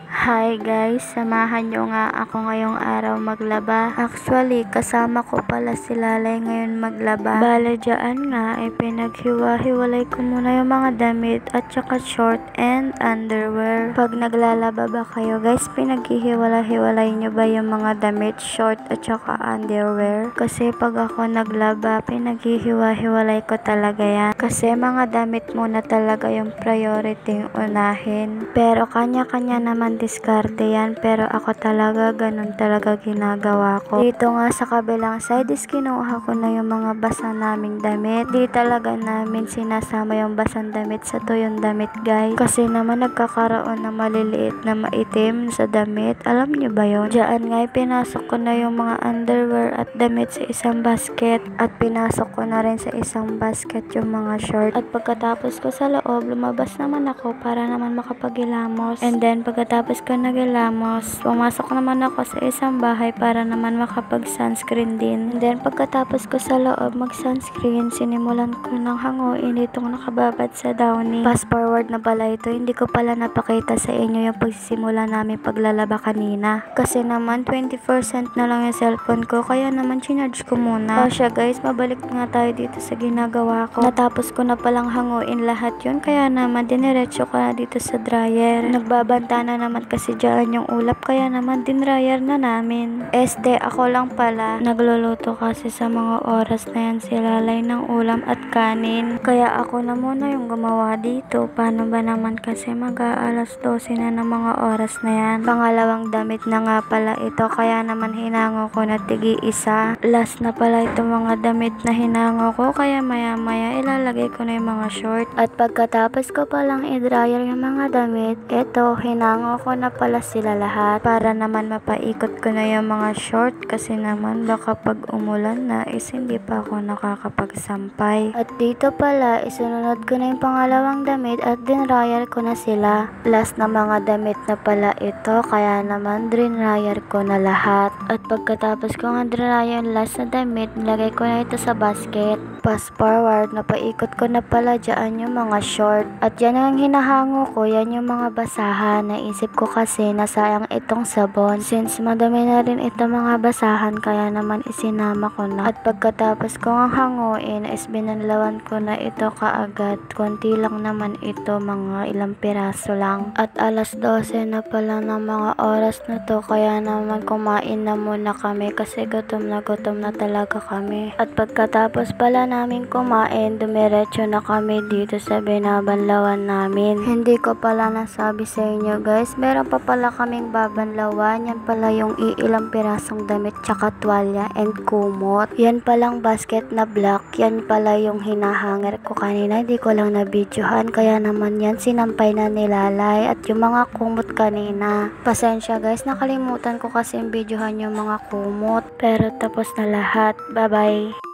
Hi guys, samahan nyo nga ako ngayong araw maglaba. Actually, kasama ko pala si Lalay ngayon maglaba. Bale dyan nga, pinaghiwa-hiwalay ko muna yung mga damit at saka short and underwear. Pag naglalaba ba kayo guys, pinaghihiwalay-hiwalay nyo ba yung mga damit, short at saka underwear? Kasi pag ako naglaba, pinaghihiwa-hiwalay ko talaga yan. Kasi mga damit muna talaga yung priority yung unahin. Pero kanya-kanya naman diskarte yan, pero ako talaga ganun talaga ginagawa ko. Dito nga sa kabilang side is kinuha ko na yung mga basa naming damit. Di talaga namin sinasama yung basang damit sa tuyong damit guys, kasi naman nagkakaroon na maliliit na maitim sa damit. Alam nyo ba yun? Diyan nga pinasok ko na yung mga underwear at damit sa isang basket, at pinasok ko na rin sa isang basket yung mga short. At pagkatapos ko sa loob, lumabas naman ako para naman makapagilamos. And then pagkatapos ko nagilamos, pumasok naman ako sa isang bahay para naman makapag sunscreen din. And then pagkatapos ko sa loob mag sunscreen, sinimulan ko ng hanguin itong nakababad sa Downy. Fast forward na pala ito, hindi ko pala napakita sa inyo yung pagsisimula namin paglalaba kanina. Kasi naman 20% na lang yung cellphone ko, kaya naman chinarge ko muna. O siya guys, mabalik nga tayo dito sa ginagawa ko. Natapos ko na palang hanguin lahat yun, kaya naman diniretso ko na dito sa dryer. Nagbabanta na naman kasi dyan yung ulap, kaya naman dinryer na namin. Ako lang pala nagluluto kasi sa mga oras na yan si Lalay ng ulam at kanin, kaya ako na muna yung gumawa dito. Paano ba naman kasi mag-aalas 12 na ng mga oras na yan. Pangalawang damit na nga pala ito, kaya naman hinango ko na tigi isa. Last na pala ito mga damit na hinango ko, kaya maya maya ilalagay ko na yung mga short. At pagkatapos ko palang i-dryer yung mga damit, eto hinango ko na pala sila lahat para naman mapaikot ko na yung mga short, kasi naman baka pag umulan na is hindi pa ako nakakapagsampay. At dito pala isunod ko na yung pangalawang damit at dinryer ko na sila. Last na mga damit na pala ito, kaya naman dinryer ko na lahat. At pagkatapos ko nga dinryer yung last na damit, nilagay ko na ito sa basket. Fast forward, napaikot ko na pala dyan yung mga short. At yan ang hinahango ko, yan yung mga basahan. Naisip ko kasi nasayang itong sabon. Since madami na rin itong mga basahan, kaya naman isinama ko na. At pagkatapos ko nga hanguin, is binanlawan ko na ito kaagad. Konti lang naman ito, mga ilang piraso lang. At alas 12 na pala ng mga oras na to, kaya naman kumain na muna kami kasi gutom na talaga kami. At pagkatapos pala namin kumain, dumiretso na kami dito sa binabanlawan namin. Hindi ko pala nasabi sa inyo guys, meron pa pala kaming babanlawan. Yan pala yung ilang pirasong damit tsaka tuwalya and kumot. Yan palang basket na black, yan pala yung hinahanger ko kanina. Hindi ko lang na-videohan, kaya naman yan sinampay na nilalay. At yung mga kumot kanina, pasensya guys, nakalimutan ko kasi videohan yung mga kumot. Pero tapos na lahat. Bye bye.